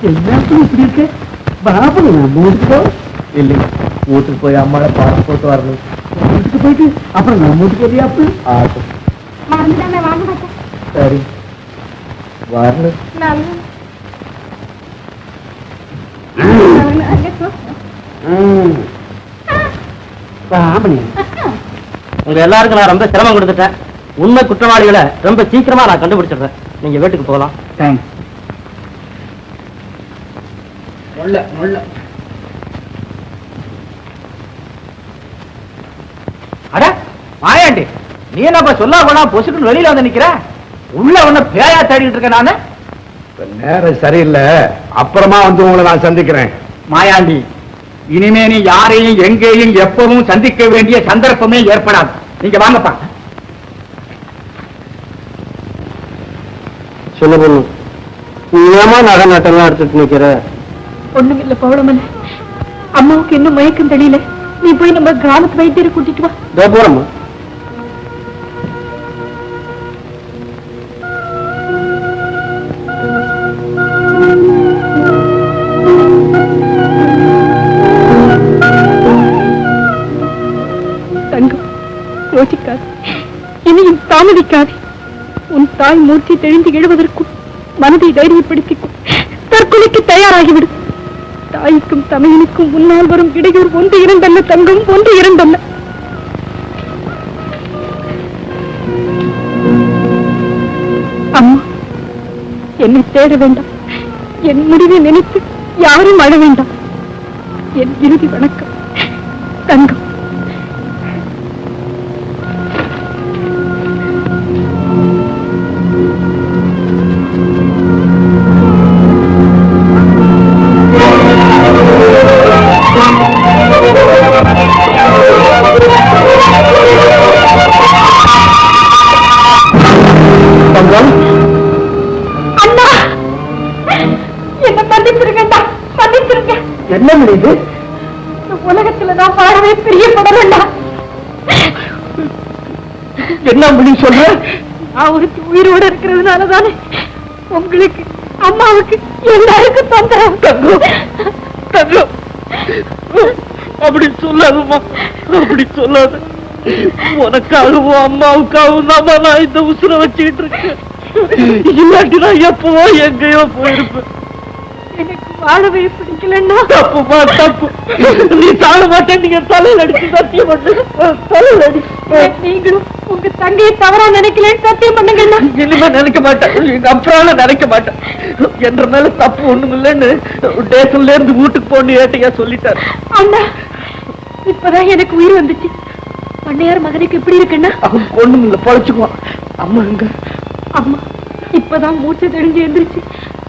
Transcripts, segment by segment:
எல்லாருக்கும் இப்படி இருக்கு. பாபு நம்ம வீட்டுக்கு போ. இல்லை, வீட்டுக்கு போய் அம்மாவை பார்த்து போட்டு வரணும். வீட்டுக்கு போயிட்டு அப்புறம் நம்ம வீட்டுக்கு வரியா? அப்படி மறந்துடாம வாங்க மாட்டேன். சரி வரணும். உங்க எல்லாருக்கும் நான் ரொம்ப சிரமம் கொடுத்துட்டேன். உண்மை குற்றவாளிகளை ரொம்ப சீக்கிரமா நான் கண்டுபிடிச்சிடுறேன். நீங்க வீட்டுக்கு போகலாம். தேங்க்ஸ். அட மாயாண்டி, நீ என்னப்பா சொல்ல போனா பொசுக்குன்னு வெளியில வந்து நிக்கிற? உள்ள ஒண்ணு பேயா தேடிட்டு இருக்கேன் நானு. நேரம் சரியில்லை, அப்புறமா வந்து உங்களை நான் சந்திக்கிறேன். மாயாண்டி, இனிமே நீ யாரையும் எங்கேயும் எப்பவும் சந்திக்க வேண்டிய சந்தர்ப்பமே ஏற்படாது. நீங்க வாங்கப்பா. சொல்ல பொண்ணு, ஏமா நகை நட்டெல்லாம் எடுத்துட்டு நிக்கிற? ஒண்ணும் இல்ல பவளமன், அம்மாவுக்கு இன்னும் மயக்கம் தெரியல. நீ போய் நம்ம கிராமத்து வைத்தியரை கூட்டிட்டு வா. போறம்மா. தங்கம், யோசிக்காது, இனியும் தாமதிக்காது. உன் தாய் மூர்த்தி தெளிந்து எழுவதற்கும் மனதை தைரியப்படுத்திக்கும். தற்கொலைக்கு தயாராகிவிடும். தாய்க்கும் தமையனுக்கும் முன்னால் வரும் இடையூறு ஒன்று இரண்டல்ல தங்கம், ஒன்று இரண்டல்ல. அம்மா, என்னை தேட வேண்டாம். என் முடிவை நினைத்து யாரும் அழ வேண்டாம். என் இறுதி வணக்கம் தங்கம். என்ன முடியுது? உலகத்துல நான் வாழவே பிரியப்படலண்டா. என்ன முடியும் சொல்ற? நான் ஒரு உயிரோட இருக்கிறதுனாலதானே உங்களுக்கு, அம்மாவுக்கு, எல்லாருக்கும் தொந்தரவு. அப்படி சொல்லாதுமா, அப்படி சொல்லாது. உனக்காகவும் அம்மாவுக்காகவும் தான் நான் இந்த உசுரை வச்சுக்கிட்டு இருக்கேன். இல்லாட்டி நான் எப்பவோ எங்கேயோ போயிருப்பேன். எனக்கு வாழவே பிடிக்கலன்னா. தப்புமா, தப்பு. நீ சாட மாட்டேன். நீங்க தலையில் அடிச்சு சத்தியம் பண்ணு. தலையில் அடி. நீங்களும் உங்க தங்கையை தவறா நினைக்கலன்னு சத்தியம் பண்ணுங்க. இனிமே நினைக்க மாட்டேன். எங்க அப்புறால நினைக்க மாட்டேன். என்ற மேல தப்பு ஒண்ணும் இல்லைன்னு டேஷன்ல இருந்து வீட்டுக்கு போன்னு ஏட்டையா சொல்லிட்டாரு. அண்ணா, இப்பதான் எனக்கு உயிர் வந்துச்சு. பண்ணையார் மகனுக்கு எப்படி இருக்குன்னா? அவன் ஒண்ணும் இல்ல, பழச்சுக்குவான். அம்மா எங்க? அம்மா இப்பதான் மூச்சு தெளிஞ்சு எந்திரிச்சு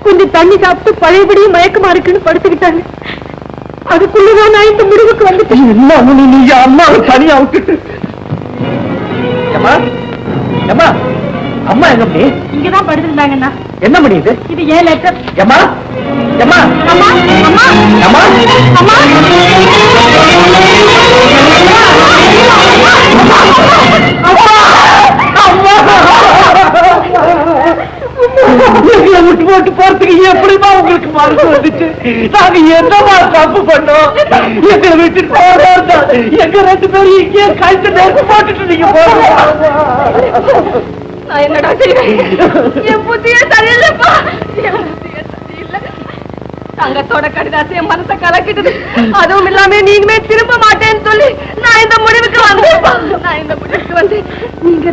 கொஞ்சம் தண்ணி சாப்பிட்டு பழையபடியும் மயக்கமா இருக்குன்னு படுத்துக்கிட்டாங்க. அதுக்குள்ளதான் நான் இந்த முடிவுக்கு வந்துட்டேன். என்ன நீ அம்மாவை தனியா விட்டுட்டு? அம்மா எங்க? அப்படி இங்கதான் படுத்திருந்தாங்கண்ணா. என்ன முடியுது? இது ஏன் லெட்டர்? அம்மா அம்மா அம்மா அம்மா அம்மா அம்மா எங்களை விட்டு போட்டு போறதுக்கு எப்படிமா உங்களுக்கு மனசு வந்துச்சு? நாங்க என்னமா தப்பு பண்ணோம்? எங்களை விட்டுட்டு போறதா எங்க ரெண்டு பேரும் இங்கே கழுத்து நெருப்பு போட்டுட்டு நீங்க போறோம். நான் என்னடா செய்வேன்? என் புத்தியே சரியில்லைப்பா. தங்கத்தோட கடிதாசி என் மனசை கலக்கிட்டது. அதுவும் இல்லாம நீங்களுமே திரும்ப மாட்டேன்னு சொல்லி நான் இந்த முடிவுக்கு வந்தேன். நீங்க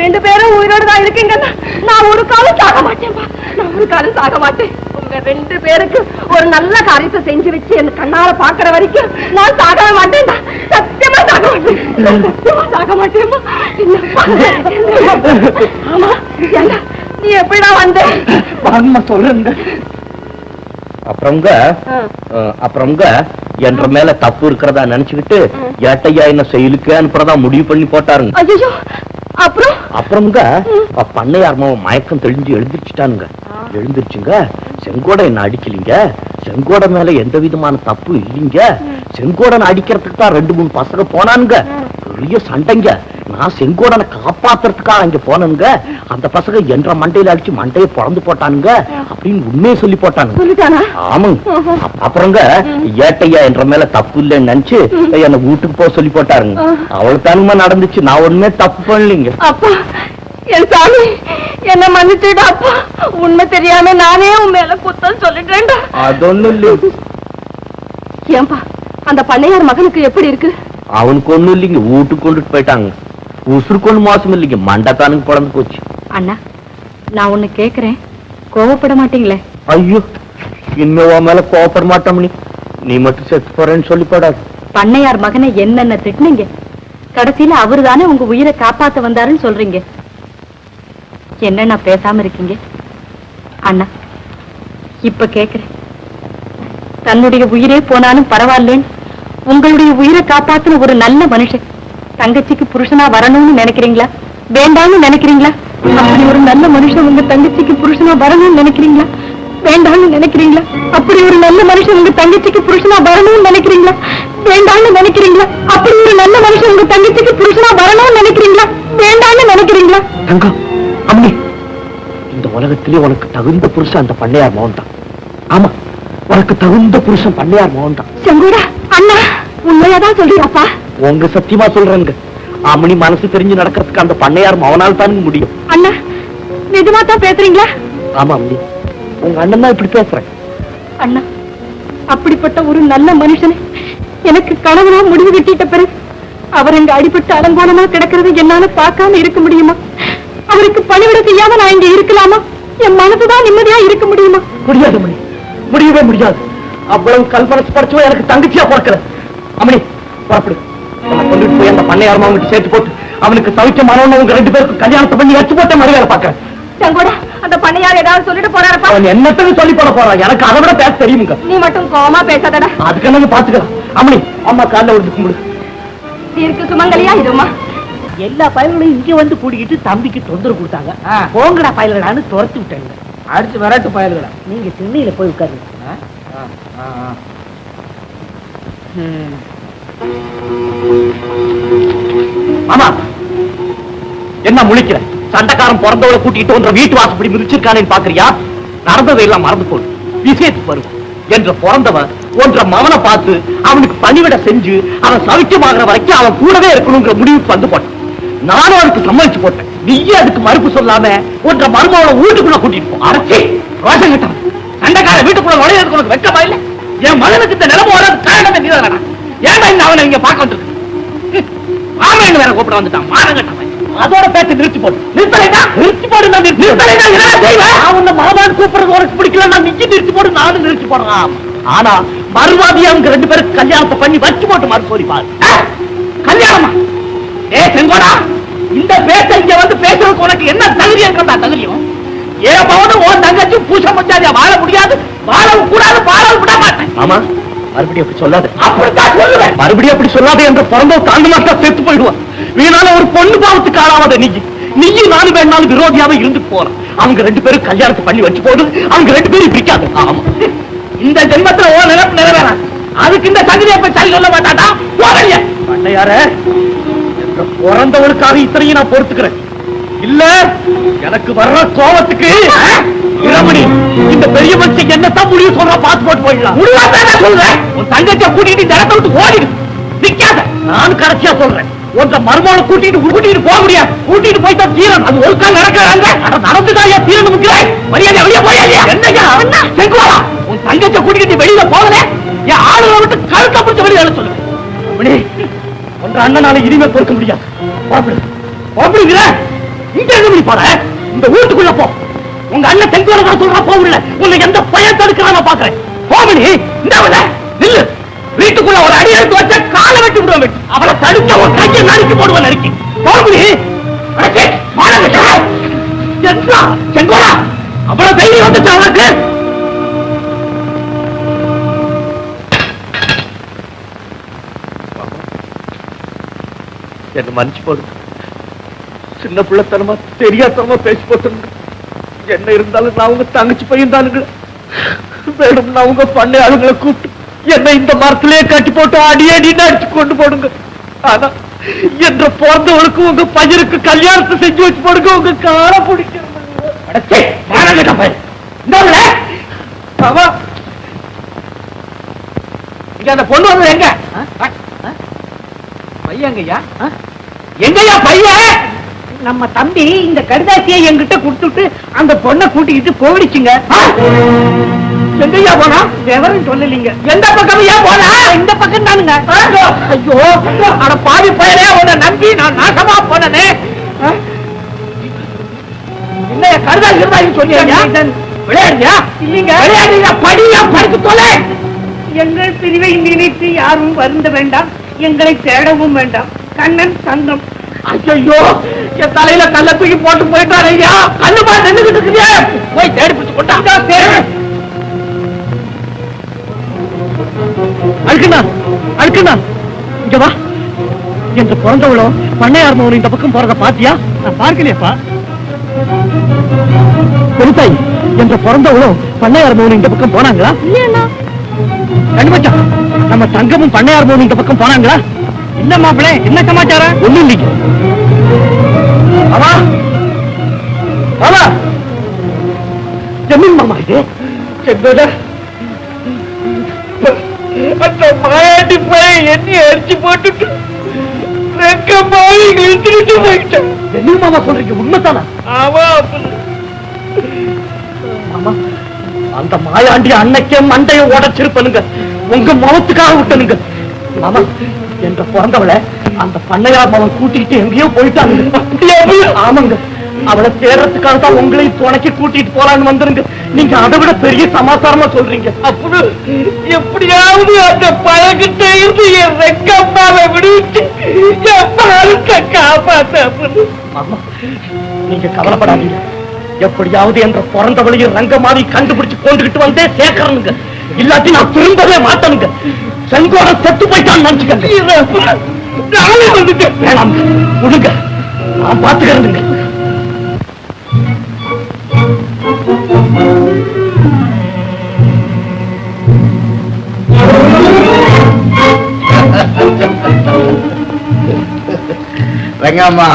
ரெண்டு பேரும் உயிரோடு தான் இருக்கீங்கன்னா நான் ஒரு காலம் சாக மாட்டேன்பா. நான் ஒரு காலம் சாக மாட்டேன். உங்க ரெண்டு பேருக்கு ஒரு நல்ல காரியத்தை செஞ்சு வச்சு என் கண்ணால பாக்குற வரைக்கும் நான் சாகவே மாட்டேன்டா. சத்தியமா சாக மாட்டேன். சத்தியமா சாக மாட்டேன்பா. ஆமா, நீ எப்படிடா வந்த? வாங்கம்மா சொல்றேங்க. அப்புறம்ங்க என்ற மேல தப்பு இருக்கிறதா நினைச்சுக்கிட்டு ஏட்டையா என்ன செயலுக்கு அனுப்புறதா முடிவு பண்ணி போட்டாருங்க. ஐயோ, அப்புறம்ங்க பண்ணையார் மாவன் மயக்கம் தெளிஞ்சு எழுந்திருச்சுட்டானுங்க. எழுந்திருச்சுங்க. செங்கோட என்ன அடிக்கலீங்க. செங்கோட மேல எந்த விதமான தப்பு இல்லைங்க. செங்கோடன் அடிக்கிறதுக்கு தான் 2-3 பசங்க போனானுங்க. பெரிய சண்டைங்க. நான் செங்கோடனை காப்பாத்துறதுக்காக அங்க போனனுங்க. அந்த பசங்க என்ற மண்டையில அடிச்சு மண்டையை பொழந்து போட்டானுங்க அப்படின்னு உண்மையை சொல்லி போட்டானுங்க. சொல்லிட்டானா? ஆமாங்க. அப்புறங்க ஏட்டையா என்ற மேல தப்பு இல்லைன்னு நினைச்சு என்ன வீட்டுக்கு போக சொல்லி போட்டாருங்க. அவளுக்கு தன்மை நடந்துச்சு, நான் ஒண்ணுமே தப்பு பண்ணலீங்க. அப்பா என் சாமி என்ன மன்னிச்சுடா அப்பா. உண்மை தெரியாம நானே உன் மேல குத்தம் சொல்லிட்டேன்டா. அது ஒண்ணும் இல்லை. ஏன்பா அந்த பண்ணையார் மகனுக்கு எப்படி இருக்கு? அவனுக்கு ஒண்ணும் இல்லைங்க, வீட்டுக்கு கொண்டுட்டு போயிட்டாங்க. உசுருக்கு ஒண்ணு மோசம் இல்லைங்க, மண்டத்தானுக்கு பிறந்து போச்சு. அண்ணா நான் ஒண்ணு கேக்குறேன், கோவப்பட மாட்டீங்களே? ஐயோ, இன்னும் உன் மேல கோவப்பட மாட்டோம். நீ மட்டும் செத்து போறேன்னு சொல்லி போடாது. பண்ணையார் மகனை என்னென்ன திட்டுனீங்க, கடைசியில அவரு தானே உங்க உயிரை காப்பாத்த வந்தாருன்னு சொல்றீங்க. என்னன்னா பேசாம இருக்கீங்க? அண்ணா இப்ப கேக்குறேன், தன்னுடைய உயிரே போனாலும் பரவாயில்லேன்னு உங்களுடைய உயிரை காப்பாத்தின ஒரு நல்ல மனுஷன் தங்கச்சிக்கு புருஷனா வரணும்னு நினைக்கிறீங்களா, வேண்டாம்னு நினைக்கிறீங்களா? அப்படி ஒரு நல்ல மனுஷன் உங்க தங்கச்சிக்கு புருஷனா வரணும்னு நினைக்கிறீங்களா, வேண்டாம்னு நினைக்கிறீங்களா? அப்படி ஒரு நல்ல மனுஷன் உங்க தங்கச்சிக்கு புருஷனா வரணும்னு நினைக்கிறீங்களா, வேண்டாம்னு நினைக்கிறீங்களா? அப்படி ஒரு நல்ல மனுஷன் உங்க தங்கச்சிக்கு புருஷனா வரணும்னு நினைக்கிறீங்களா, வேண்டாம்னு நினைக்கிறீங்களா? தங்கம், அம்மி, இந்த உலகத்திலே உனக்கு தகுந்த புருஷன் அந்த பண்ணையார் மகன் தான். ஆமா, உனக்கு தகுந்த புருஷன் பண்ணையார் மகன் தான். செங்கோடா அண்ணா, உண்மையாதான் சொல்றீங்கப்பா? உங்க சத்தியமா சொல்றேங்க. அம்மனி மனசு தெரிஞ்சு நடக்கிறதுக்கு அந்த பண்ணையார் மகனால் தான் முடியும். அண்ணா நிஜமா தான் பேசுறீங்களா? ஆமா அம்மி, உங்க அண்ணன் தான் இப்படி பேசுறேன். அண்ணா அப்படிப்பட்ட ஒரு நல்ல மனுஷனை எனக்கு கணவனா முடிவு கட்டிட்ட பிறகு அவர் அங்க அடிபட்டு அலங்கோலமா கிடக்கிறது என்னால பார்க்காம இருக்க முடியுமா? அவருக்கு பணிவிட செய்யாம நான் இங்க இருக்கலாமா? என் மனசுதான் நிம்மதியா இருக்க முடியுமா? முடியாது அம்மணி, முடியவே முடியாது. அவ்வளவு கல்பனசு படிச்சவன் எனக்கு தங்கச்சியா பிறக்கிற. அம்மணி புறப்படு, கொண்டுட்டு போய் அந்த பண்ணையார் மாவட்ட சேர்த்து போட்டு அவனுக்கு சௌக்கியமானவன் உங்க 2 பேருக்கு கல்யாணத்தை பண்ணி வச்சு போட்ட மறுவேலை பார்க்க. செங்கோடா அந்த பண்ணையார் ஏதாவது சொல்லிட்டு போறாரப்பா? அவன் என்னத்துக்கு சொல்லி போட போறான், எனக்கு அதை விட பேச தெரியுமுங்க. நீ மட்டும் கோவமா பேசாதடா. அதுக்கு என்ன பாத்துக்கலாம். அம்மணி, அம்மா காலைல விட்டு கும்பிடு. தீர்க்க சுமங்கலியா இருமா. எல்லா பயல்களையும் இங்க வந்து கூட்டிக்கிட்டு தம்பிக்கு தொந்தரவு கொடுத்தாங்க. போங்கடா பயல்களான்னு துரத்தி விட்டாங்க. அடிச்சு விரட்டு பயல்களை. நீங்க திண்ணையில போய் உட்காருங்க. ஆமா, என்ன முழிக்கிற? சண்டைக்காரன் பிறந்தவளை கூட்டிட்டு ஒன்ற வீட்டு வாசப்படி மிதிச்சிருக்கானேன்னு பாக்குறியா? நடந்ததை எல்லாம் மறந்து போடு. விஷயத்துக்கு வருவோம். என்ற பிறந்தவன் ஒன்ற மவனை பார்த்து அவனுக்கு பணிவிட செஞ்சு அவன் சௌக்கியமாகிற வரைக்கும் அவன் கூடவே இருக்கணுங்கிற முடிவுக்கு வந்து போட்டான். நானும் அதுக்கு சம்மதிச்சு போட்டேன். நீயே அதுக்கு மறுப்பு சொல்லாம ஒன்ற மருமவனை வீட்டுக்குள்ள கூட்டிட்டு போ. அரசே ரோஷம் கிட்ட சண்டைக்கார வீட்டுக்குள்ள நுழையிறதுக்கு உனக்கு வெட்கமா இல்ல? என் மகனுக்கு இந்த நிலைமை வராது காரணமே நீதானடா. ஏன்டா இந்த அவனை இங்க பார்க்க வந்துருக்கு? ஆமைன்னு வேற கூப்பிட வந்துட்டான். மானம் கட்டவன். அதோட பேச்ச நிறுத்தி போடு. நிறுத்தலைடா, நிறுத்தி போடு. நான் நிறுத்தலைடா, என்ன செய்வேன்? நான் உன்னை மாமான்னு கூப்பிடுறது உனக்கு பிடிக்கல, நான் நிறுத்தி போடு. நானும் நிறுத்தி போடுறான். ஆனா மறுவாதியா அவங்க 2 பேருக்கு கல்யாணத்தை பண்ணி வச்சு போட்டு மறு சொல்லி பாரு. கல்யாணமா? ஏ செங்கோடா, இந்த பேச்ச இங்க வந்து பேசுறதுக்கு உனக்கு என்ன தகுதியா இருக்கிறதா? தகுதியும் ஏன் பவனும் உன் தங்கச்சி பூச முடியாதியா? வாழ முடியாது, வாழவும் கூடாது, வாழவும் விட மாட்டேன். ஆமா, மறுபடியும் அப்படி சொல்லாத. அப்படித்தான் சொல்லுவேன். மறுபடியும் அப்படி சொல்லாத என்று பிறந்த தாண்டு மாட்டா செத்து போயிடுவான். வீணால ஒரு பொண்ணு பாவத்துக்கு ஆளாவாத நீயும் நானும் வேணாலும் விரோதியாவே இருந்து போறோம். அவங்க 2 பேரும் கல்யாணத்தை பண்ணி வச்சு போடு. அவங்க 2 பேரும் பிடிக்காது. ஆமா, இந்த ஜென்மத்துல ஓ நினைப்பு நிறைவேற. அதுக்கு இந்த சங்கதியை போய் சரி சொல்ல மாட்டாட்டா? போறீங்க பண்ணையார, பிறந்தவளுக்காக இத்தனையும் நான் பொறுத்துக்கிறேன். இல்ல எனக்கு வர்ற கோபத்துக்கு இரமணி இந்த பெரிய மனுஷன் என்னத்தான் முடிவு சொல்ற பார்த்து போட்டு போயிடலாம். சொல்றேன், உன் தங்கச்சியை கூட்டிட்டு இந்த இடத்த விட்டு ஓடிடு. நிக்காத, நான் கடைசியா சொல்றேன். ஒன்ற மருமகளை கூட்டிட்டு போக முடியாது. கூட்டிட்டு போயிட்டா தீரன். அது ஒரு கால் நடக்கிறாங்க. நடந்துதான் தீரன் முக்கிறாய். மரியாதை வெளியே போயா? என்னையா செங்குவாரா? உன் தங்கச்சியை கூட்டிட்டு வெளியில போகல, என் ஆளுகளை விட்டு கழுத்த பிடிச்ச வெளியில சொல்லுவேன். ஒன்ற அண்ணனால இனிமே பொறுக்க முடியாது. போடுங்கிற இங்க இருந்து போற, இந்த வீட்டுக்குள்ள போ. உங்க அண்ணன் செங்குவாரா சொல்றா போகல. உன்னை எந்த பையன் தடுக்கிறான் பாக்குறேன். போமணி, இந்த நில்லு. வீட்டுக்குள்ள ஒரு அடி எடுத்து வச்ச காலை வெட்டி விடுவேன். அவளை தடுக்க ஒரு கையை நறுக்கி போடுவேன். நறுக்கி போகுடி. செங்கோடா, அவ்வளவு தைரியம் வந்துச்சு அவனுக்கு. என்ன மன்னிச்சு போடுங்க. சின்ன பிள்ளைத்தனமா தெரியாதனமா பேசி போட்டுங்க. என்ன இருந்தாலும் நான் உங்க தங்கச்சி பையன் தானுங்க. வேணும் நான் உங்க பண்ணை ஆளுங்களை கூப்பிட்டு என்ன இந்த மரத்திலேயே கட்டி போட்டு அடியடின்னு அடிச்சு கொண்டு போடுங்க. ஆனா என்ற பிறந்தவளுக்கு உங்க பையனுக்கு கல்யாணத்தை செஞ்சு வச்சு போடுங்க உங்க கால பிடிக்கும் இங்க அந்த பொண்ணு வந்து எங்க பையங்கய்யா எங்கய்யா பையன் நம்ம தம்பி இந்த கடிதாசியை என்கிட்ட கொடுத்துட்டு அந்த பொண்ணை கூட்டிக்கிட்டு போயிடுச்சுங்க எங்கய்யா போனா விவரம் சொல்லலீங்க எந்த பக்கம் ஏன் போனா இந்த பக்கம் தானுங்க ஐயோ அட பாவி பயலே உன்னை நம்பி நான் நாசமா போனனே என்ன கடிதாசி இருந்தாலும் சொல்லியா விளையாடுறியா இல்லீங்க விளையாடுங்க படியா படித்து தொலை எங்கள் பிரிவை நினைத்து யாரும் வருந்த வேண்டாம் எங்களை தேடவும் வேண்டாம் கண்ணன் தங்கம் ஐயோ என் தலையில கல்ல தூக்கி போட்டு போயிட்டாரு ஐயா கண்ணு பாரு நின்றுகிட்டு இருக்குதே போய் தேடி பிடிச்சு கொண்டா அழுக்குண்ணா இங்க வா என்று பிறந்தவளோ பண்ணையார் மகன் இந்த பக்கம் போறத பாத்தியா நான் பார்க்கலையப்பா பெருத்தாய் என்று பிறந்தவளோ பண்ணையார் மகன் இந்த பக்கம் போனாங்களா கண்மச்சா நம்ம தங்கமும் பண்ணையார் மகன் இந்த பக்கம் போனாங்களா இல்ல மாப்பிளே என்ன சமாச்சாரம் ஒண்ணும் இல்லைங்க ஆமா ஆமா ஜமீன் மாமா இது செங்கோட அந்த மாயாண்டி போய் எண்ணி அடிச்சு போட்டுட்டு இழுத்துட்டு போயிட்டேன் ஜமீன் மாமா சொல்றீங்க உண்மைத்தானா ஆமா மாமா அந்த மாயாண்டி அன்னைக்கே மண்டைய உடைச்சிருப்பனுங்க உங்க முகத்துக்காக விட்டனுங்க மாமா என்ற பிறந்தவளை அந்த பண்ணையார் மகன் கூட்டிட்டு எங்கேயோ போயிட்டாங்க ஆமாங்க அவளை தேடுறதுக்காக தான் உங்களை துணைக்கு கூட்டிட்டு போலான்னு வந்துருங்க நீங்க அதை விட பெரிய சமாச்சாரமா சொல்றீங்க அப்படி எப்படியாவது அந்த பழகிட்ட இருந்து என் ரெக்கம்மாவை விடுவிச்சு காப்பாத்த ஆமா நீங்க கவலைப்படாதீங்க எப்படியாவது என்ற பிறந்தவளையும் ரங்கமாரி கண்டுபிடிச்சு கொண்டுகிட்டு வந்தே சேர்க்கறனுங்க இல்லாட்டி நான் திரும்பவே மாட்டனுங்க செங்கோட செத்து போயிட்டான்னு நினைச்சுக்கங்க நானே வந்துட்டேன் வேணாம் விடுங்க நான் பாத்துக்கிறேங்க ரங்கம்மா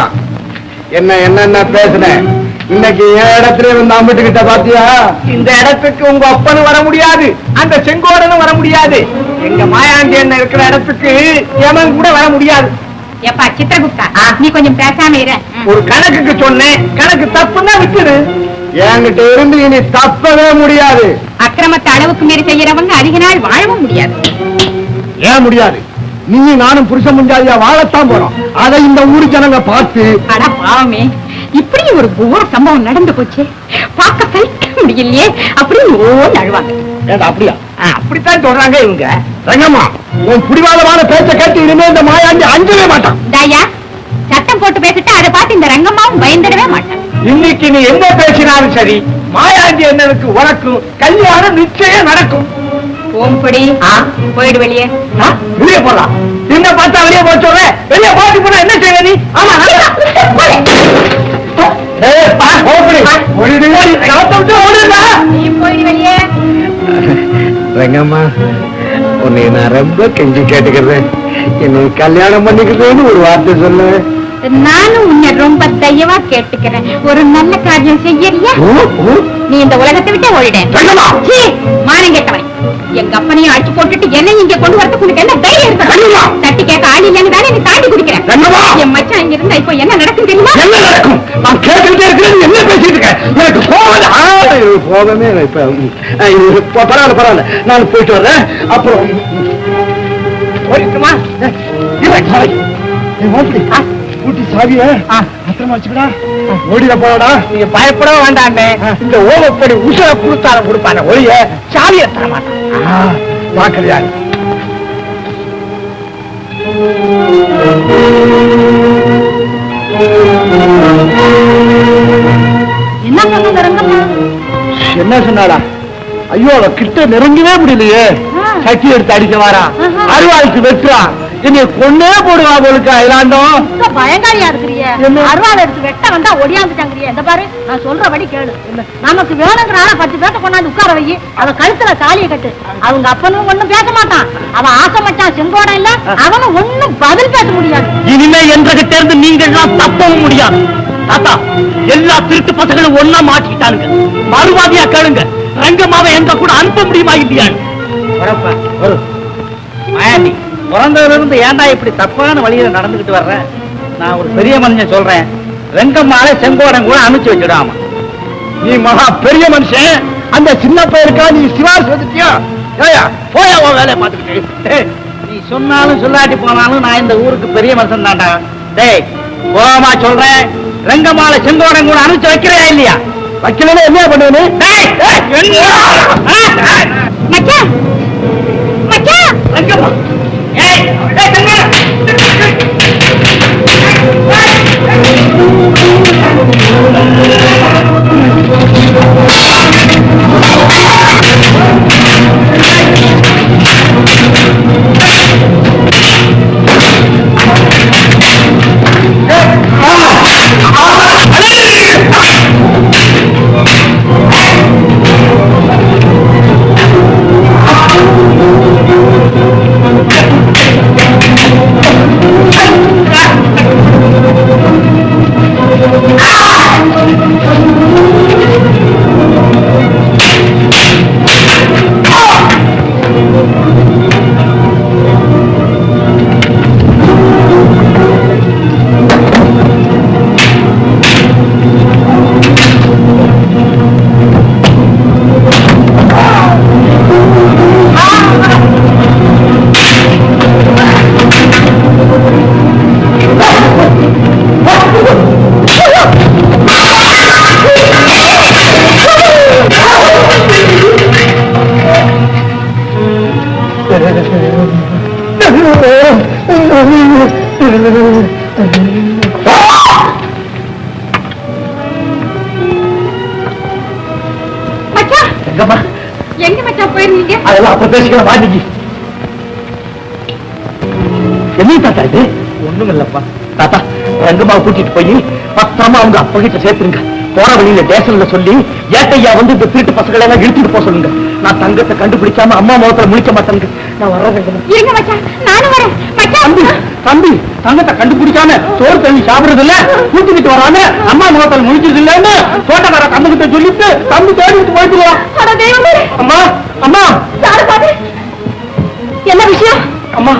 என்ன பேசுனேன் இன்னைக்கு என் இடத்துல வந்து அம்பிட்டுக்கிட்ட பாத்தியா இந்த இடத்துக்கு உங்க அப்பனும் வர முடியாது அந்த செங்கோடனும் வர முடியாது எங்க மாயாண்டி என்ன இருக்கிற இடத்துக்கு எவன் கூட வர முடியாது எப்பா சித்திரகுப்தா நீ கொஞ்சம் பேசாம இரு ஒரு கணக்குக்கு சொன்னேன் கணக்கு தப்புன்னா விட்டுரு என்கிட்ட இருந்து இனி தப்பவே முடியாது அக்கிரமத்தை அளவுக்கு மீறி செய்யறவங்க அதிக நாள் வாழவும் முடியாது ஏன் முடியாது நீ நானும் புருஷன் முஞ்சாதியா வாழத்தான் போறோம் அதை இந்த ஊரு ஜனங்க பார்த்து அட பாவமே இப்படி ஒரு கோர சம்பவம் நடந்து போச்சு பார்க்க சகிக்க முடியலையே அப்படின்னு ஓன்னு அழுவாங்க அப்படியா அப்படித்தான் சொல்றாங்க இவங்க ரங்கம்மா உன் புடிவாதமான பேச்ச கேட்டு இனிமே இந்த மாயாண்டி அஞ்சவே மாட்டான் தாயா சட்டம் போட்டு பேசிட்டு அதை பார்த்து இந்த ரங்கம்மாவும் பயந்துடவே மாட்டான் இன்னைக்கு நீ என்ன பேசினாலும் சரி மாயாண்டி அண்ணனுக்கு உனக்கும் கல்யாணம் நிச்சயம் நடக்கும் ஓம்படி போயிடு வெளியே வெளியே போலாம் என்ன பார்த்தா வெளியே போக சொல்ற வெளியே போட்டு போனா என்ன செய்ய நீ ஆமா நீ போயிடு வெளியே ரங்கம்மா உன்னை நான் ரொம்ப கெஞ்சி கேட்டுக்கிறேன் என்னை கல்யாணம் பண்ணிக்கிறேன்னு ஒரு வார்த்தை சொல்லு நானும் உன்னை ரொம்ப தயவா கேட்டுக்கிறேன் ஒரு நல்ல காரியம் செய்யறியா நீ இந்த உலகத்தை விட்டு ஓடிடேன் மானம் கேட்டவன் எங்க அப்பனையும் அடிச்சு போட்டுட்டு என்ன இங்க கொண்டு வரதுக்கு உனக்கு என்ன தைரியம் இருக்கு தட்டி கேட்க ஆள் இல்லைன்னு தானே நீ தாண்டி குடிக்கிறேன் என் மச்சான் இங்க இருந்தா இப்போ என்ன நடக்கும் தெரியுமா என்ன நடக்கும் நான் கேட்டுக்கிட்டே இருக்கிறேன் என்ன பேசிட்டு இருக்கேன் எனக்கு போகவே இப்ப பரவாயில்ல நான் போயிட்டு வர்றேன் அப்புறம் போயிட்டுமா ஊட்டி சாவிய பத்திரமா வச்சுக்கடா ஓடிட போடா நீங்க பயப்படவே வேண்டாமே இந்த ஓமப்படி உசுர கொடுத்தாலும் கொடுப்பான ஒழிய சாவியை தர மாட்டான் வாக்கலையா என்ன சொன்னது ரங்கம்மா என்ன சொன்னாடா ஐயோ அவ கிட்ட நெருங்கவே முடியலையே சக்தி எடுத்து அடிக்க வாரா அருவாளுக்கு வெட்டுறா என்னைய கொன்னே போடுவா போலுக்கா இலாண்டோம் பயங்காரியா இருக்கிறிய சொல்றியே அருவாள் எடுத்து வெட்ட வந்தா ஒடியாந்துட்டாங்கறியே இந்த பாரு நான் சொல்றபடி கேளு நமக்கு வேணுங்கிற ஆள 10 பேர்த்த கொண்டாந்து உட்கார வை அவ கழுத்துல தாலியை கட்டு அவங்க அப்பனும் ஒண்ணும் பேச மாட்டான் அவன் ஆசை மச்சான் செங்கோடம் இல்ல அவனும் ஒண்ணும் பதில் பேச முடியாது இனிமே என்றகிட்ட இருந்து நீங்க எல்லாம் தப்பவும் முடியாது தாத்தா எல்லா திருட்டு பசங்களும் ஒன்னா மாட்டிக்கிட்டானுங்க மறுவாதியா கேளுங்க ரங்கம்மாவை எங்க கூட அனுப்ப முடியுமா இல்லையான்னு மாயாண்டி பிறந்ததுல இருந்து ஏன்டா இப்படி தப்பான வழியில நடந்துகிட்டு வர்ற நான் ஒரு பெரிய மனுஷன் சொல்றேன் ரெங்கம்மாளை செங்கோடம் கூட அனுப்பிச்சு வச்சிடாம நீ மகா பெரிய மனுஷன் அந்த சின்ன பையனுக்கா நீ சிவாஸ் வந்துட்டியா போயா உன் வேலையை பார்த்துக்கிட்டு நீ சொன்னாலும் சொல்லாட்டி போனாலும் நான் இந்த ஊருக்கு பெரிய மனுஷன் தான்டா டேய் கோவமா சொல்றேன் ரெங்கம்மாளை செங்கோடம் கூட அனுப்பிச்சு வைக்கிறியா இல்லையா வைக்கலன்னா என்ன பண்ணுவேன்னு மச்சான் மச்சான் ரங்கம்மா ஏய் எங்க மச்சான் போயிருந்தீங்க அதெல்லாம் அப்ப பேசிக்கலாம் வாடிக்கு என்ன தாத்தா இது ஒண்ணும் இல்லப்பா தாத்தா ரங்கம்மாவை கூட்டிட்டு போய் பத்திரமா அவங்க அப்பா கிட்ட சேர்த்துருங்க போற வழியில ஸ்டேஷன்ல சொல்லி ஏட்டையா வந்து இந்த திருட்டு பசங்களை எல்லாம் இழுத்துட்டு போக சொல்லுங்க நான் தங்கத்தை கண்டுபிடிக்காம அம்மா முகத்துல முழிக்க மாட்டேங்க நான் வர்றேன் இருங்க மச்சான் நானும் வரேன் மச்சான் தம்பி தம்பி தங்கத்தை கண்டுபிடிக்காம சோறு தண்ணி சாப்பிடுறது இல்ல கூட்டிக்கிட்டு வராம அம்மா முகத்துல முழிக்கிறது இல்லன்னு தோட்டக்கார தம்பிகிட்ட சொல்லிட்டு தம்பி தேடிட்டு போயிட்டுருவான் அட தெய்வமே அம்மா அம்மா யாரு பாரு என்ன விஷயம் அம்மா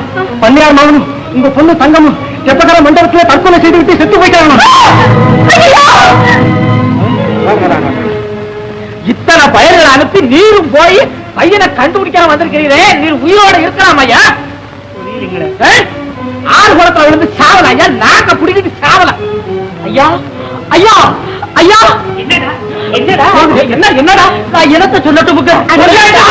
பன்னியார் மகனும் உங்க பொண்ணு தங்கமும் எப்பக்கர மண்டபத்துல தற்கொலை செய்துவிட்டு செத்து போயிட்டாங்க இத்தனை பயிர்கள் அனுப்பி நீரும் போய் பையனை கண்டுபிடிக்காம வந்திருக்கிறீரே நீர் உயிரோட இருக்கலாம் ஐயா ஆறு குளத்துல விழுந்து சாவல ஐயா நாக்க பிடிக்கிட்டு சாவல ஐயா ஐயா ஐயா என்னடா என்ன என்னடா நான் இனத்தை சொல்லட்டும்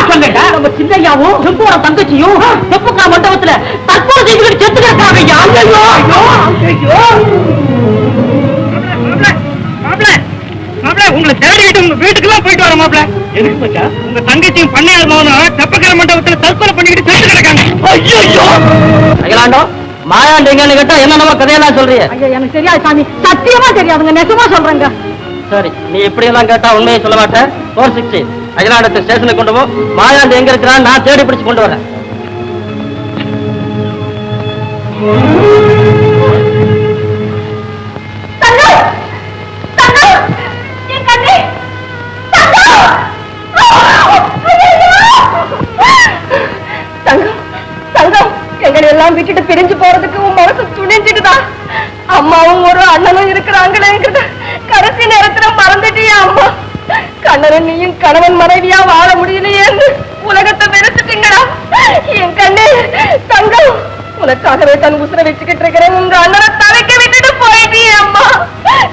சொல்லுடா நம்ம சின்னையாவும் செம்போட தங்கச்சியும் செப்புக்கா மண்டபத்துல தற்கொலை செய்துகிட்டு செத்து கிடக்காங்க ஐயா ஐயோ ஐயோ மாப்பிள்ள உங்களை தேடிட்டு உங்க வீட்டுக்குலாம் போயிட்டு வர மாப்பிள்ள எதுக்கு போச்சா உங்க தங்கச்சியும் பண்ணையார் மகனும் தெப்பக்கர மண்டபத்துல தற்கொலை பண்ணிக்கிட்டு செத்து கிடக்காங்க ஐயோ அகிலாண்டோ மாயாண்டி எங்கன்னு கேட்டா என்னென்னமோ கதையெல்லாம் சொல்றீங்க ஐயா எனக்கு தெரியாது சாமி சத்தியமா தெரியாதுங்க நெசமா சொல்றேங்க சரி நீ இப்படி எல்லாம் கேட்டா உண்மையை சொல்ல மாட்டேன் 460 அகிலாண்டத்தை ஸ்டேஷனுக்கு கொண்டு போ மாயாண்டி எங்க இருக்கிறான் நான் தேடி பிடிச்சு கொண்டு வரேன் எல்லாம் விட்டுட்டு பிரிஞ்சு போறதுக்கு உன் மனசு துணிஞ்சிட்டுதான் அம்மாவும் ஒரு அண்ணனும் இருக்கிறாங்களேங்கிறத கடைசி நேரத்துல மறந்துட்டியா அம்மா கண்ணனும் நீயும் கணவன் மனைவியா வாழ முடியலையேன்னு உலகத்தை வெறுத்துட்டீங்களா என் கண்ணு தங்கம் உனக்காகவே தன் உசுர வச்சுக்கிட்டு இருக்கிறேன் உங்க அண்ணனை தவிக்க விட்டுட்டு போயிட்டே அம்மா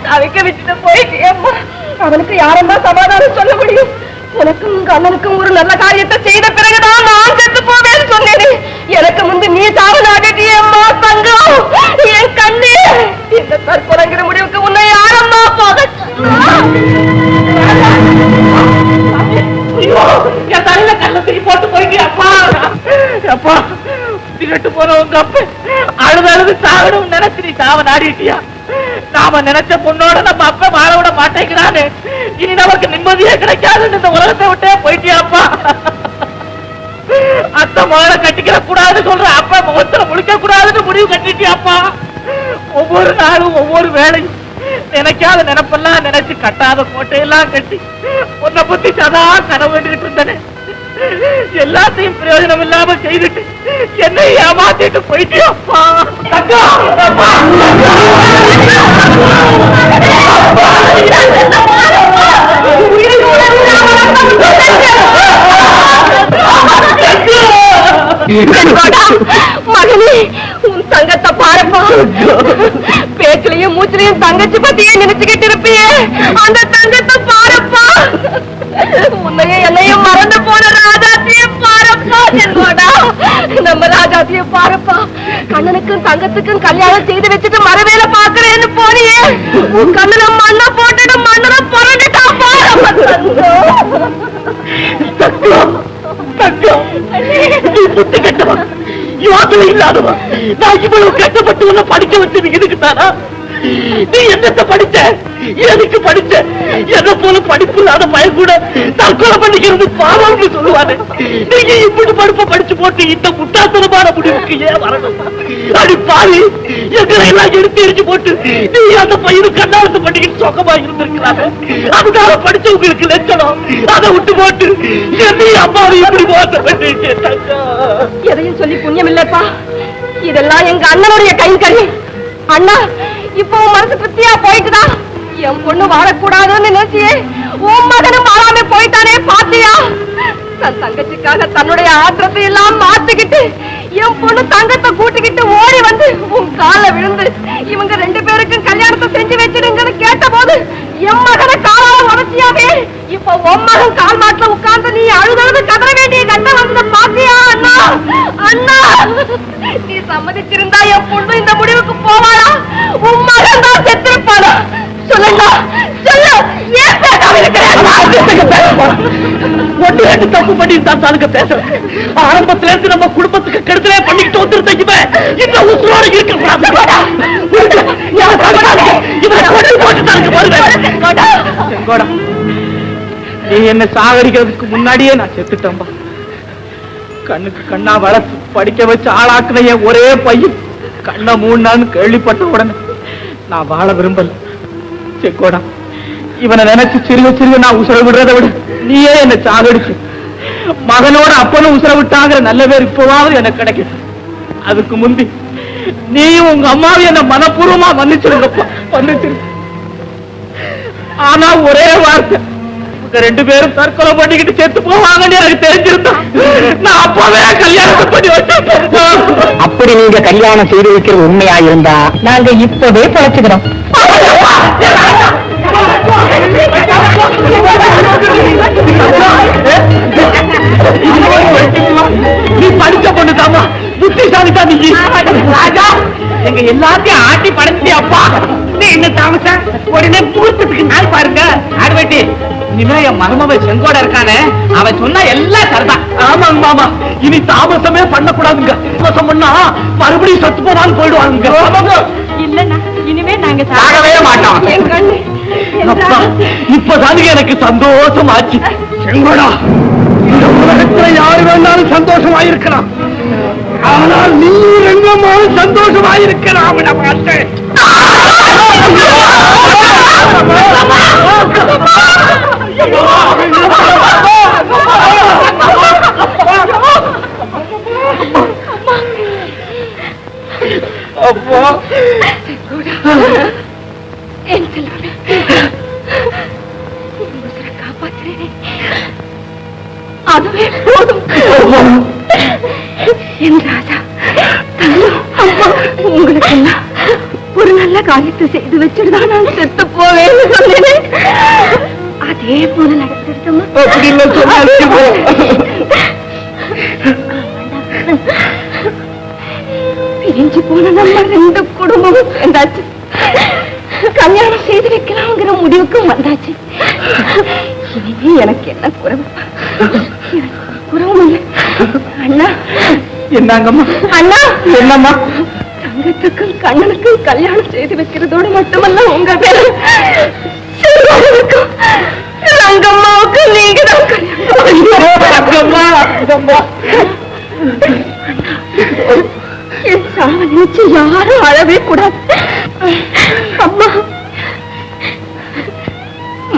தவிக்க விட்டுட்டு போயிட்டே அம்மா அவனுக்கு யாரம்மா சமாதானம் சொல்ல முடியும் உனக்கும் உங்க அண்ணனுக்கும் ஒரு நல்ல காரியத்தை செய்த பிறகுதான் நான் செத்து போவேன்னு சொன்னேன் எனக்கு முந்து நீ சாவனாகிட்டியே அம்மா தங்கம் என் கண்ணு இந்த தற்கொலைங்கிற முடிவுக்கு உன்னை யாரம்மா போக என் தலையில கள்ளத்துக்கு போட்டு போயிட்டு அப்பா அப்பா திரட்டு போன உங்க அப்ப அழுது அழுது சாகணும் நினைச்சு நீ சாவ நாடிட்டியா நாம நினைச்ச பொண்ணோட நம்ம அப்பா வாழ விட மாட்டேங்கிறானே, இனி நமக்கு நிம்மதியே கிடைக்காதுன்னு இந்த உலகத்தை விட்டே போயிட்டியாப்பா. அத்தை மகளை கட்டிக்கிற கூடாதுன்னு சொல்ற அப்பா முகத்துல முழிக்க கூடாதுன்னு முடிவு கட்டிட்டியாப்பா. ஒவ்வொரு நாளும் ஒவ்வொரு வேலையும் நினைக்காத நினைப்பெல்லாம் நினைச்சு கட்டாத கோட்டையெல்லாம் கட்டி உன்னை பத்தி சதா கனவு வேண்டிட்டு இருந்தனே, எல்லாத்தையும் பிரயோஜனம் இல்லாம செய்துட்டு என்னை ஏமாத்திட்டு போயிட்டியாப்பா. மகனே, உன் தங்கத்தை பாருப்பா. பேச்சுலயும் மூச்சுலயும் தங்கச்சி பத்தியே நினைச்சுக்கிட்டு இருப்பியே, அந்த தங்கத்தை பாருப்பா. உன்னைய என்னையும் மறந்து போன ராஜாத்தையும் பாருப்பா. செங்கோடா, நம்ம ராஜாத்தையும் பாருப்பா. கண்ணனுக்கும் தங்கத்துக்கும் கல்யாணம் செய்து வச்சுட்டு மரவேல பாக்குறேன்னு போனியே, உன் கண்ணுல மண்ணை போட்டுட்டு மண்ணுல புரண்டுட்டாப்பா. நீ புத்தி கட்டவன், யோசனை இல்லாதவன். நான் இவ்வளவு கஷ்டப்பட்டு உன்னை படிக்க வச்சது இதுக்குத்தானா? நீ என்னத்தை படிச்ச, எதுக்கு படிச்ச? என்ன போல படிப்பு இல்லாத பையன் கூட தற்கொலை பண்ணிக்கிறது பாவம்னு சொல்லுவாரு. நீங்க இப்படி படிப்பை படிச்சு போட்டு இந்த முட்டாத்தனமான முடிவுக்கு ஏன் வரணும்? அடி பாவி, எங்களை எல்லாம் எடுத்து எரிஞ்சு போட்டு நீ அந்த பையனும் கண்ணாலத்து பண்ணிக்கிட்டு சொக்கமா இருந்திருக்கிறாங்க. அதுக்காக படிச்சவங்களுக்கு லட்சணம், அதை விட்டு போட்டு என்னை அம்மாவை இப்படி மோசம் பண்ணிட்டு. எதையும் சொல்லி புண்ணியம் இல்லப்பா, இதெல்லாம் எங்க அண்ணனுடைய கை கறி. அண்ணா, இப்போ உன் மனசு திருப்தியா போயிட்டுதா? என் பொண்ணு வாழக்கூடாதுன்னு நினைச்சியே உன் மகனும் வாழாம போயிட்டானே, பாத்தியா? தன் தங்கச்சிக்காக தன்னுடைய ஆத்திரத்தை எல்லாம் மாத்திக்கிட்டு என் பொண்ணு தங்கத்தை கூட்டிக்கிட்டு ஓடி வந்து உன் கால விழுந்து இவங்க 2 பேருக்கும் கல்யாணத்தை செஞ்சு வச்சிடுங்கன்னு கேட்ட போது என் மகனை காலால உடச்சியாவே. இப்ப உன் மகன் கால் மாட்டுல உட்கார்ந்து நீ அழுதழுது கதற வேண்டிய கண்டம் வந்தத பாத்தியா? அண்ணா, அண்ணா, நீ சம்மதிச்சிருந்தா என் பொண்ணு இந்த முடிவுக்கு போவாளா? உன் மகன் தான் செத்திருப்பாளா? சொல்லுங்க, சொல்லு. ஏன் பேசாம ஒன்று 2 தப்பு பண்ணிட்டு அதுக்கு பேசுறேன். ஆரம்பத்துல இருந்து நம்ம குடும்பத்துக்கு கெடுதலே பண்ணிக்கிட்டு வந்துருந்தீங்க. இந்த உசுரோட இருக்க நீ என்ன சாகடிக்கிறதுக்கு முன்னாடியே நான் செத்துட்டேன்பா. கண்ணுக்கு கண்ணா வளர்த்து படிக்க வச்சு ஆளாக்குனைய ஒரே பையன் கண்ணை மூணான்னு கேள்விப்பட்ட உடனே நான் வாழ விரும்பல. செக்கோடா, இவனை நினைச்சு சிறுக சிறுக நான் உசுர விடுறதை விட நீயே என்ன சாகடிச்சு மகனோட அப்பனும் உசுர விட்டாங்கிற நல்ல பேர் இப்பவாவது எனக்கு கிடைக்கும். அதுக்கு முந்தி நீயும் உங்க அம்மாவும் என்ன மனப்பூர்வமா மன்னிச்சிருங்கப்பா, மன்னிச்சிரு. ஆனா ஒரே வார்த்தை, 2 பேரும் தற்கொலை பண்ணிக்கிட்டு செத்து போவாங்கன்னு எனக்கு தெரிஞ்சிருந்தா நான் அப்பவே கல்யாணத்தை பண்ணி வச்சிருப்பேன். அப்படி நீங்க கல்யாணம் செய்து வைக்கிறது உண்மையா இருந்தா நாங்க இப்பவே பழச்சுக்கிறோம். நீ படிச்ச பொண்ணு தாமா, புத்திசாலி தான். நீ ராஜா, எங்க எல்லாத்தையும் ஆட்டி படைச்சிட்டியாப்பா. நீ என்ன தாமச உடனே பூர்த்தத்துக்கு நாள் பாருங்க. ஆடுவேட்டி, இனிமே என் மருமவை செங்கோட இருக்கானே, அவன் சொன்னா எல்லாம் சரிதான். ஆமாங்க மாமா, இனி தாமசமே பண்ணக்கூடாதுங்க. தாமசம் பண்ணா மறுபடியும் சத்து போவான்னு போயிடுவாங்க. இல்லன்னா இனிமே நாங்க சாகவே மாட்டோம். இப்பதானுங்க எனக்கு சந்தோஷம் ஆச்சு. செங்கோடா, இந்த உலகத்துல யாரு வேணாலும் சந்தோஷமாயிருக்கலாம், ஆனால் நீ எங்கம்மாவும் சந்தோஷமாயிருக்கலாம். அப்பா, காப்பாற்றுறேன், அதுவே போதும். என் ராஜா, உங்களுக்கு ஒரு நல்ல காரியத்தை செய்து வச்சுட்டுதான் நான் செத்து போவேன்னு சொன்னேன். அதே போல நடந்துருக்கமா? பிரிஞ்சு போன நம்ம 2 குடும்பமும் சேர்ந்தாச்சு, கல்யாணம் செய்து வைக்கலாம்ங்கிற முடிவுக்கும் வந்தாச்சு. இனிமே எனக்கு என்ன குறவு? குறவும் இல்லை. அண்ணா, என்னங்கம்மா? அண்ணா, என்னம்மா? தங்கத்துக்கும் கண்ணனுக்கும் கல்யாணம் செய்து வைக்கிறதோடு மட்டுமல்ல உங்க பேரு ரங்கம்மாவுக்கு நீங்க தான் என் சாவ நினைச்சு யாரும் அழவே கூடாது. அம்மா,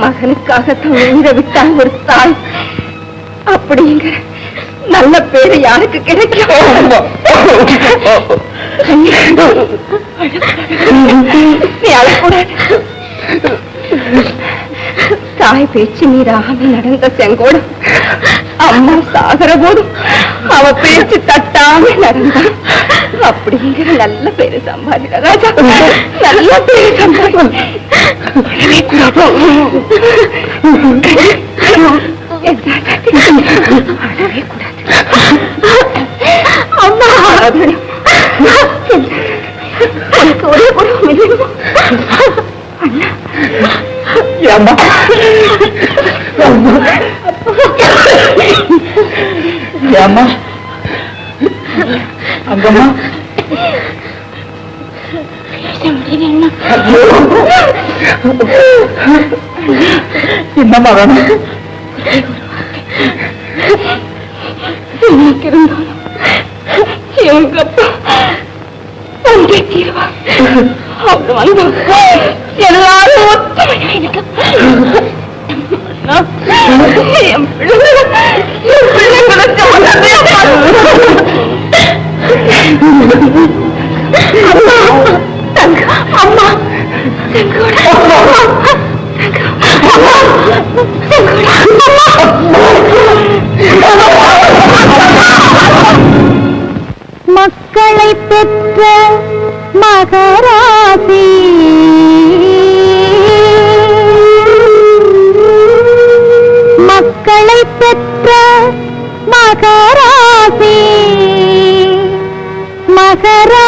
மகனுக்காகத்தான் உயிர விட்டாங்க ஒரு தாய். அப்படிங்கிற நல்ல பேரு யாருக்கு கிடைக்கும்? நீ அழக்கூடாது. தாய் பேச்சு மீறாம நடந்த செங்கோடம் அம்மா சாகர போதும் அவ பேச்சு தட்டாம நடந்தா. அப்படிங்கிற நல்ல பேரு சம்பாதிக்க ராஜா, நல்ல பேரு சம்பாதி. அம்மா உனக்கு ஒரே குடும்பம் இல்லையா? அம்மா அம்மா அங்கம்மா என்னம்மா வேணும்? எனக்கு இருந்தாலும் எங்க அப்பா ஒன்றே தீர்வா. அவங்க வந்து எல்லாரும் ஒத்துமையா எனக்கு என் பிள்ளைங்களுக்கு அம்மா மக்களை பெற்ற மகராசி மக்களை பெற்ற மகராசி மகரா